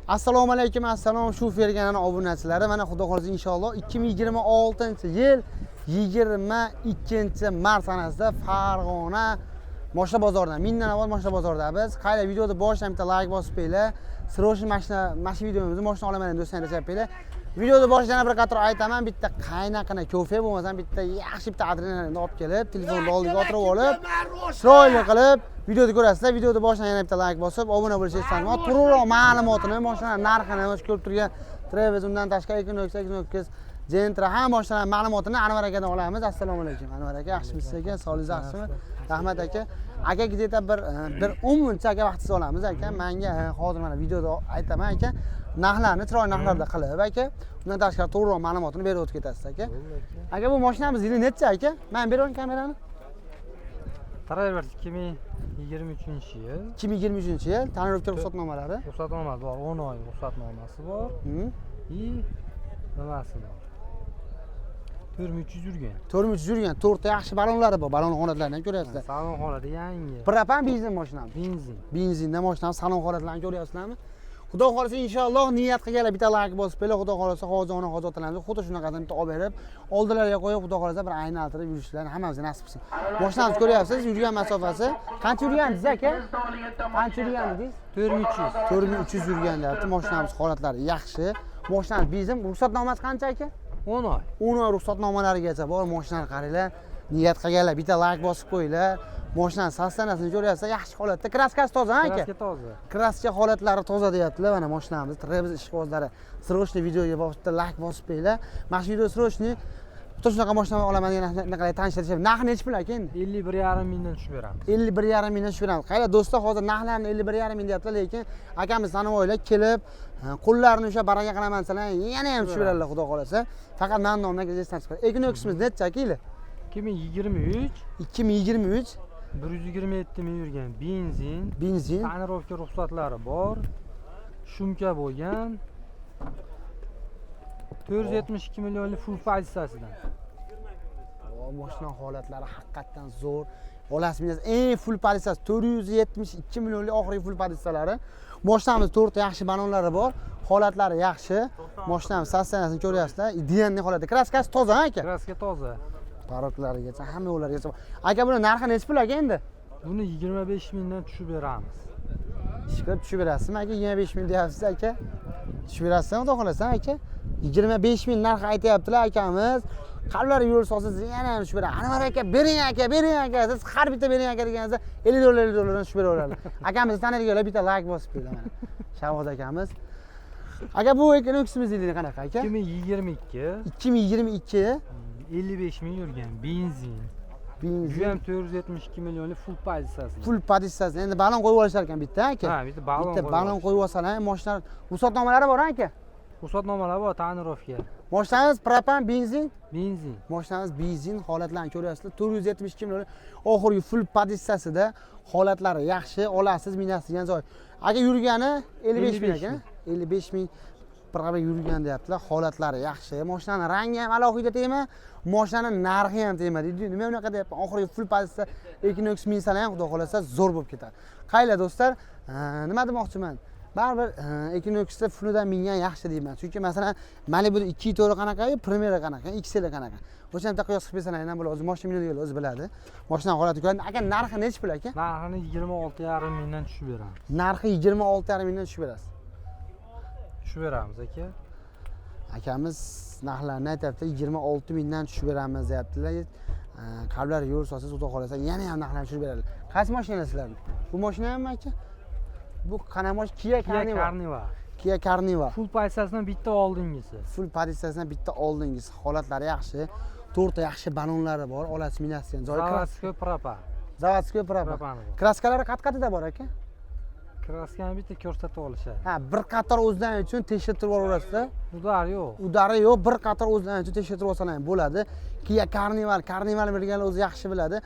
Assalomu alaykum, assalom shu ferganani obunachilari. Mana xudo xolisa inshaalloh 2026-yil 22-mart sanasida Farg'ona Moshina bozorida, Minnanavod Moshina bozorida biz qayda videoni boshidan bitta like bosib qo'yinglar. Srochni mashina videomizni moshina olaman deb do'stlaringiz aytpanglar. Videoni boshidan bir qator aytaman, bitta qaynaqina kofe bo'lmasam bitta yaxshi bitta adrenalinni olib kelib, telefonni oldiga o'tirib olib, chiroyli qilib videoni ko'rasizlar. Videoni boshidan yana bitta like bosib, obuna bo'lishingizni so'raman. To'liqroq ma'lumotini, mashina narxini, o'sha ko'rib turgan Travis undan tashqari 2.8 Gentra hamma mashinalar ma'lumotini Anvar akadan olamiz. Assalomu alaykum. Anvar aka, yaxshimisiz aka? Sog'ligingiz yaxshimi? Rahmat aka. Aka где-то bir 10 minutcha aka vaqtingizni olamiz aka. Menga hozir mana videoda aytaman aka. Narxlarni chiroyli narxlarda qilib aka. Undan tashqari to'g'riroq ma'lumotini berib o'tib ketasiz aka. Aka bu mashinamiz yili necha aka? Men beraman kamerani. Travers 2023-yil. 2023-yil. Tonirovka ruxsatnomalari. Ruxsatnomasi bor, 10 oy ruxsatnomasi bor. И nimasi bor? 4300 yurgan. 4300 yurgan. 4 ta yaxshi balonlari bor. Balon holatlarini ham ko'ryapsizlar. Salon holati yangi. Propan benzin mashinamiz. Benzin. Benzinda mashinamiz salon holatlarini ko'ryapsizlarmi? Xudo xolisa inshaalloh niyat qilganlar bitta like bosib qo'yinglar. Xudo xolisa hozirona hozotalarimizni xuddi shunaqadan bitta olib berib, oldilariga qo'yib, xudo xolisa bir aylantirib yurishlarini hammamizga nasib qilsin. Mashinamiz ko'ryapsiz, yurgan masofasi qancha yurgandingiz aka? Qancha yurgandingiz? 4300. 4300 yurgan deyapti. Mashinamiz holatlari yaxshi. Mashinamiz benzin, ruxsatnomasi qancha aka? 10 oy. 10 oy ruxsatnomalarigacha bor. Mashinani qaranglar. Niyat qilganlar bitta like bosib qo'yinglar. Mashinani sostanasini ko'ryapsizlar, yaxshi holatda. Kraskasi toza, aka? Kraska toza. Kraska holatlari toza deyaptilar. Mana mashinamiz, Travis ishqibozlari. Srochni videoga bitta like bosib qo'yinglar. Mana shu video Srochni Xuddi shunaqa mashina olaman degan qilib tanishtirish. Narxi necha pul aka endi? 51,5 mingdan tushib beramiz. 51,5 mingdan tushib beramiz. Qayda do'stlar, hozir narxlarni 51,5 ming deyaptilar, lekin akamiz sanovoylar kelib, qo'llarini o'sha baraka qilaman desalar, yana ham tushib beradilar xudo xolasa. Faqat men nomdan kelishdan chiqadi. Equinox'imiz necha aka yili? 2023. 2023 127 ming yurgan benzin. Benzin. Tonirovka ruxsatlari bor. Shumka bo'lgan. 472 millionlik full pozitsiyasidan. Mashina holatlari haqiqatan zo'r. Olasizmi? Eng full pozitsiyasi 472 millionlik oxirgi full pozitsiyalari. Mashinamiz 4 ta yaxshi balonlari bor. Holatlari yaxshi. Mashinamiz sostanasini ko'ryapsizlar. Idealniy holatda. Kraskasi toza, aka? Kraska toza. Paroklarigacha, hamma yo'llarigacha. Aka buni narxi necha pul aka endi? Buni 25 mingdan tushib beramiz. Ishqilib tushib berasizmi aka? 25 ming deyapsiz aka. Tushib berasizmi, xudo xolasa aka? 25 ming narx aytayaptilar akamiz. Qalblari yo'l solsiz yana ham tushib beradi. Anvar aka, bering aka, bering aka. Siz har bitta bering aka deganingizda 50 dollardan tushib beraveradilar. Akamizni taniydiganlar bitta like bosib qo'yinglar mana. Shavod akamiz. Aka bu Equinox'imiz yili qanaqa aka? 2022. 2022 55 ming yurgan benzin. Benzin. Ham 472 millionlik full pozitsiyasi. Full pozitsiyasi. Endi balon qo'yib olishar ekan bitta aka. Ha, bitta balon qo'yib olsalar, mashina ruxsatnomalari bor aka. Ruxsatnomalar bor, tonirovka. Mashinamiz propan benzin. Benzin. Mashinamiz benzin holatlarini ko'ryapsizlar. 472 million oxirgi full pozitsiyasida holatlari yaxshi, olasiz, minasiz degan joy. Aka yurgani 55 ming aka. 55 ming birga yurgan deyaptilar. Holatlari yaxshi. Mashinaning rangi ham alohida tema, mashinaning narxi ham tema deydi. Nima unaqa deyapman? Oxirgi full pozitsiya Equinox minsalar ham xudo xolasa zo'r bo'lib ketadi. Qaylar do'stlar, nima demoqchiman? Baribir Equinox'da fullidan mingan yaxshi deyman. Chunki masalan, Malibu'da 2 to'ri qanaqa, Primera qanaqa, XL qanaqa. O'sha ham qiyos qilib bersalar ham bo'ladi. O'zi mashina minadiganlar o'zi biladi. Mashina holati ko'radi. Aka narxi necha pul aka? Narxini 26,5 mingdan tushib beramiz. Narxi 26,5 mingdan tushib berasiz. Tushib beramiz aka. Akamiz narxlarni aytibdi, 26 mingdan tushib beramiz deyaptilar. Qalblari yo'l solsiz, xudo xolasa yana ham narxlarni tushib beradi. Qaysi mashina sizlarni? Bu mashina hammi aka? Bu qanaqa Kia Carnival. Kia Carnival. Full pozitsiyasidan bitta oldingisi. Full pozitsiyasidan bitta oldingisi. Holatlari yaxshi. 4 ta yaxshi balonlari bor. Olasiz, minasiz degan joy. Zavodskiy propan. Zavodskiy propan. Kraskalari qat-qatida bor aka? Kraskani bitta ko'rsatib olishadi. Ha, bir qator o'zlari uchun tekshirtirib yuborasizlar. Udari yo'q. Udari yo'q, bir qator o'zlari uchun tekshirtirib olsalar ham bo'ladi. Kia Carnival bilganlar o'zi yaxshi biladi.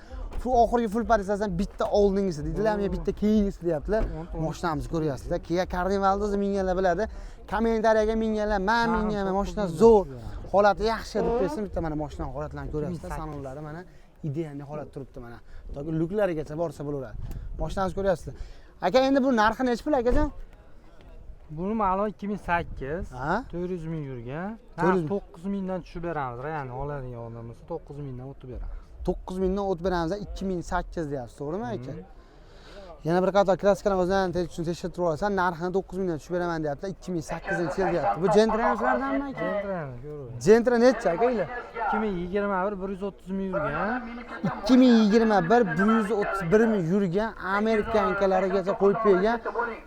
Shu oxirgi full pozitsiyasidan bitta oldingisi deydilar, men bitta keyingisi deyaptilar. Mashinamizni ko'ryapsizlar. Kia Carnivalni o'zi minganlar biladi. Kommentariyaga minganlar, men minganman, mashina zo'r, holati yaxshi deb bersin, bitta mana mashina holatlarini ko'ryapsizlar. Salonlari mana ideal holat turibdi mana. Toki luklarigacha borsa bo'laveradi. Mashinamizni ko'ryapsizlar. Aka endi bu narxi necha pul akajon? Buni ma'lum 2008. Ha? 400 ming yurgan. 400 9 mingdan tushib beramiz. Ya'ni oladigan odam bo'lsa 9 mingdan o'tib beramiz. 9 mingdan o't beramiz, 2008 deyapsiz, to'g'rimi aka? Yana bir qator kraskani o'zidan tekshirib olsan, narxini 9 mingdan tushib beraman deyapti, 2008-yil deyapti. Bu Gentranslardanmi aka? Gentrani ko'ring. Gentra necha aka ila? 2021 130 ming yurgan. 2021 131 ming yurgan amerikankalarigacha qo'yib bergan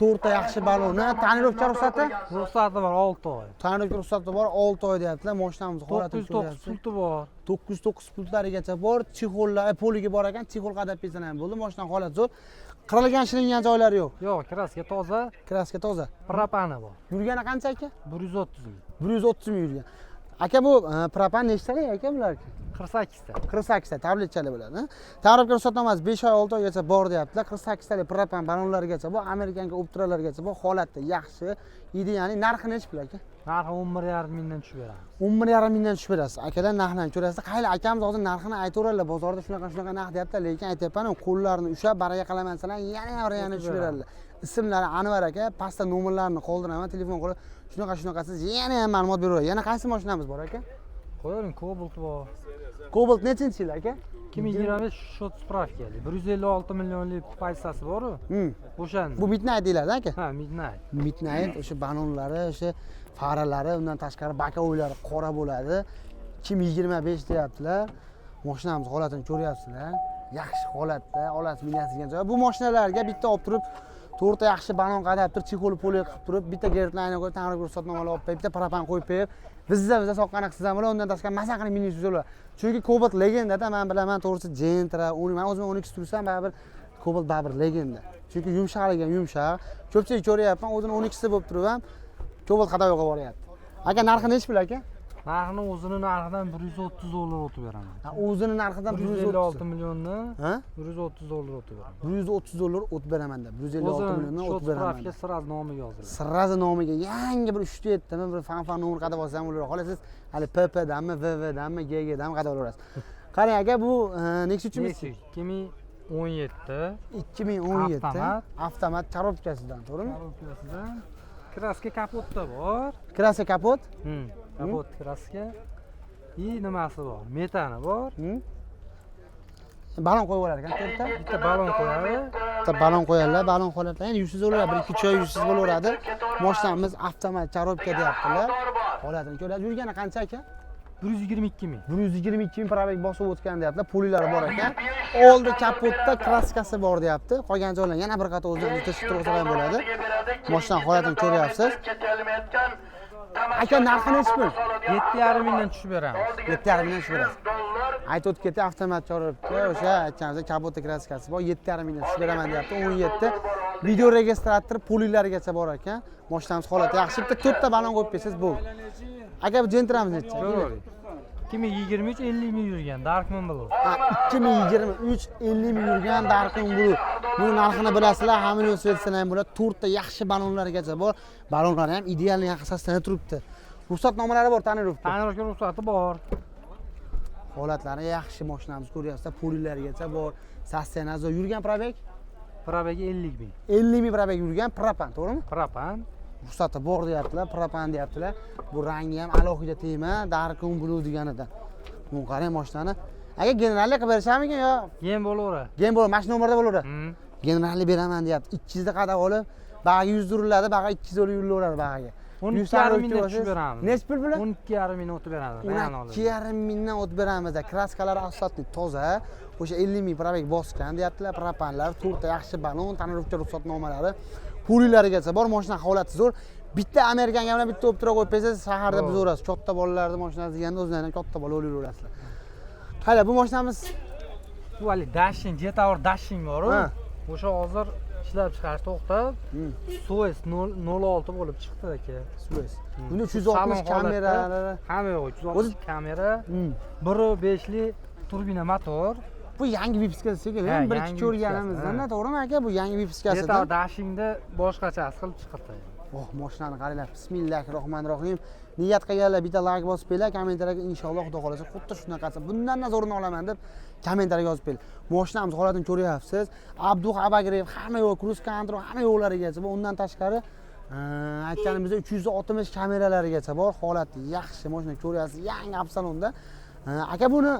to'rtta yaxshi balonni. Tonirovka ruxsati? Ruxsati bor 6 oy. Tonirovka ruxsati bor, 6 oy deyaptilar. Mashinamiz holatini 909 pulti bor. 909 pultlarigacha bor, chexollar, poliga bor ekan, chexol qadab bersan ham bo'ldi. Mashinaning holati zo'r. Qirilgan, shilingan joylari yo'q. Yo'q, kraska toza, Kraska toza. propani bor. Yurgani qancha aka? 130 ming. 130 ming yurgan. Aka bu propan nechtalik aka bular? 48 ta. 48 ta tabletchali bo'ladi. Ta'rifga ruxsatnomasi 5 oy 6 oygacha bor deyaptilar. 48 talik propan balonlargacha bor, amerikanka optralargacha bor, holati yaxshi. Ideali narxi nechi pul aka? Narxi 11,5 mingdan tushib beramiz. 11,5 mingdan tushib berasiz. Akalar narxini ko'rasiz. Qayli akamiz hozir narxini aytaveradilar. Bozorda shunaqa narx deyapti, lekin aytyapman, qo'llarini ushab baraka qilamansalar, yana tushib beradilar. Ismlari Anvar aka, pastda nomerlarini qoldiraman, telefon qilib, shunaqasiz yana ham ma'lumot beraveradi. Yana qaysi mashinamiz bor aka? Qo'ying, Cobalt bor. Cobalt nechinchi yil aka? 2025 shot spravkali. 156 millionlik paysasi bor-ku. O'shani. Bu Midnight deyiladi aka. Ha, Midnight. Midnight o'sha balonlari, o'sha faralari, undan tashqari bakovlari qora bo'ladi. 2025 deyaptilar. Mashinamiz holatini ko'ryapsizlar. Yaxshi holatda, olasiz minasigan joy. Bu mashinalarga bitta olib turib, to'rtta yaxshi balon qadab turib, chexol poli qilib turib, bitta gertlayni qo'yib, tanqib ruxsatnomalar olib qo'yib, bitta propan qo'yib qo'yib, bizda soqqani qilsam bo'lar, undan tashqari maza qilib minib bo'ladi. Chunki Cobalt legendada, men bilaman, to'g'risi Gentra, men o'zim 12 tursam, baribir Cobalt baribir legenda. Chunki yumshoqligiga yumshoq. Ko'pchilik ko'ryapman, o'zini 12si bo'lib turib ham Cobalt qadavga boryapti. Aka narxi nechi pul aka? Narxini o'zini narxidan 130 dollar o'tib beraman. Ha, o'zini narxidan 156 millionni ha? 130 dollar o'tib beraman. 130 dollar o'tib beraman deb. 156 milliondan o'tib beraman. O'zini sraz nomiga yoziladi. Sraz nomiga yangi bir 3-7 bir fan nomer qadab olsam bo'laveradi. Xolos siz hali PP-danmi, VV-danmi, GG-danmi qadab olaverasiz. Qarang aka, bu Nexus 2017 avtomat korobkasidan, to'g'rimi? Korobkasidan. Kraska kapotda bor. Kraska kapot? Kapot kraska. Nimasi bor? Metani bor. Balon qo'yib olar ekan, to'rtta. Bitta balon qo'yadi. Bitta balon qo'yadilar, balon holatda endi 100 bo'laveradi, 1-2 choy 100 bo'laveradi. Mashinamiz avtomat korobka deyaptilar. Holatini ko'radi. Yurgani qancha aka? 122 ming. 122 ming probek bosib o'tgan deyaptilar. Polilari bor ekan. Oldi kapotda kraskasi bor deyapti. Qolgan joylar yana bir qator o'zini teshib tursa ham bo'ladi. Mashina holatini ko'ryapsiz. Aka narxi nechi pul? 7,5 mingdan tushib beramiz. 7,5 mingdan tushib berasiz. Aytib o'tib ketdi, avtomat korobka, o'sha aytganimizdek kapotda kraskasi bor. 7,5 mingdan tushib beraman deyapti. 17 video registrator polilarigacha bor ekan. Mashinamiz holati yaxshi. Bitta to'rtta balon qo'yib bersangiz bo'ldi. Aka bu Gentramiz necha? 2023 50 ming yurgan Darkman Blue. 2023 50 ming yurgan Darkman Blue. Bu narxini bilasizlar, hamma yo'l ham bo'ladi. To'rtta yaxshi balonlargacha bor. Balonlar ham ideal yaxshisidan turibdi. Ruxsatnomalari bor, tonirovka. Tonirovka ruxsati bor. Holatlari yaxshi, mashinamiz ko'ryapsizlar, polilarigacha bor. Sastenazo yurgan probek? Probegi 50 ming. 50 ming probek yurgan propan, to'g'rimi? Propan. Ruxsati bor deyaptilar, propan deyaptilar. Bu rangi ham alohida tema, Darkman Blue deganidan. Bu qarang mashinani. Aka generallik qilib berishamikan yo? Gen bo'laveradi. Gen bo'lar, mashina nomerda bo'laveradi. Generallik beraman deyapti. 200 da qadab olib, bag'aga 100 uriladi, bag'aga 200 olib yurilaveradi bag'aga. 12,5 mingdan tushib beramiz. Nechi pul bilan? 12,5 ming o'tib beramiz. 12,5 mingdan o'tib beramiz. Kraskalari asfaltli toza. O'sha 50 ming probek bosgan deyaptilar. Propanlar, to'rtta yaxshi balon, tonirovka ruxsatnomalari, pulilarigacha bor. Mashina holati zo'r. Bitta amerikanga bilan bitta o'ptira qo'yib bersangiz, shaharda bizaverasiz. Katta bolalarning mashinasi deganda o'zlarining katta bola o'laverasizlar. Qani bu mashinamiz bu hali Dashin, Jetower Dashin bor-ku. O'sha hozir ishlab chiqarish to'xtab, Suez 06 bo'lib chiqdi aka. Suez. Bunda 360 kameralari, hamma yo'q, 360 kamera, 1.5 li turbina motor. Bu yangi vipiskasi shekilli, bir-ikki ko'rganimizdan, to'g'rimi aka? Bu yangi vipiskasidan. Jetower Dashinda boshqachasi qilib chiqdi. Oh, mashinani qaranglar. Bismillahirrohmanirrohim. Niyat qilganlar bitta like bosib qo'yinglar, kommentariyga inshaalloh Xudo xolasa xuddi shunaqasi, bundan zo'rini olaman deb kommentariyga yozib qo'ying. Mashinamiz holatini ko'ryapsiz. Abduh Abagrev hamma yo'q, Cruise Control hamma yo'qlarigacha. Undan tashqari Aytganimizda 360 kameralarigacha bor, holati yaxshi, mashina ko'ryapsiz, yangi Absalonda. Aka buni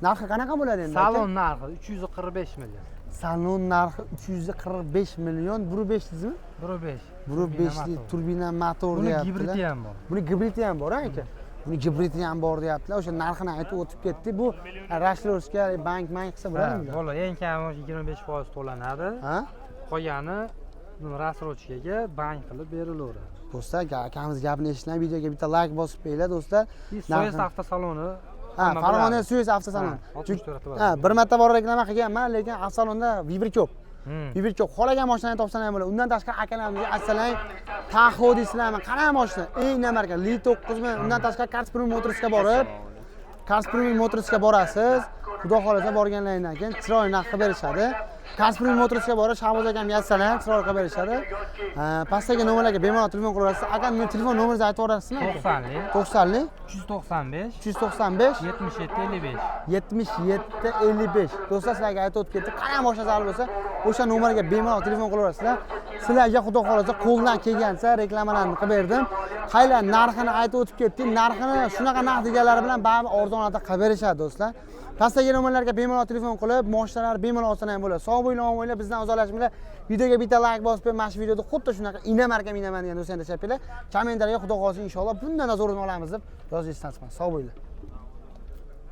narxi qanaqa bo'ladi endi? Salon narxi 345 million. Salon narxi 345 million, 1.5 dedingizmi? 1.5. 1.5 lik turbina motor Buni deyaptilar. gibridi ham bor. Buni gibridi ham bor, aka. Buni gibridi ham bor deyaptilar. O'sha narxini aytib o'tib ketdik. Bu rashlovska bank qilsa bo'ladimi? Bo'ladi. Eng kam 25% to'lanadi. Ha? Qolgani rassrochkaga bank qilib berilaveradi. Do'stlar, akamiz gapini eshitgan, videoga bitta like bosib qo'yinglar, do'stlar. Soyuz avtosaloni. Ha, Farg'ona Soyuz avtosaloni. Ha, bir marta bor reklama qilganman, lekin avtosalonda vibri ko'p. Vibri ko'p. Xohlagan mashinani topsam ham bo'ladi. Undan tashqari akalarimizga assalom, Taxo deysizlarmi? Qanaqa mashina? Eng namarka Li 9 mi? Undan tashqari Cars Premium Motorsga borib, Cars Premium Motorsga borasiz. Xudo xolasa borganlaringdan keyin chiroyli narx qilib berishadi. Cars Premium Motorsga borib, Shahboz akam yassalam, chiroyli qilib berishadi. Pastdagi nomerlarga bemalol telefon qilaverasiz. Aka, men telefon nomeringizni aytib yuborasizmi? 90lik 90lik 395 395 77 55. 7755. Do'stlar, sizlarga aytib o'tib ketdim. Qanaqa mashina zarur bo'lsa, o'sha nomerga bemalol telefon qilaverasizlar. Sizlarga xudo xolasa qo'ldan kelgancha reklamalarni qilib berdim. Qaylar narxini aytib o'tib ketdik. Narxini shunaqa narx deganlari bilan baribir arzonlarda qilib berishadi do'stlar. Pastdagi nomerlarga bemalol telefon qilib, mashinalar bemalol olsa ham bo'ladi. Sog' bo'ling, omon bo'linglar, bizdan uzoqlashmanglar. Videoga bitta like bosib, mana shu videoda xuddi shunaqa inamarka minaman degan do'stlarni tashab qo'yinglar. Kommentariyaga xudo xolasa inshaalloh bundan zo'rini olamiz deb yozishni unutmang. Sog' bo'linglar.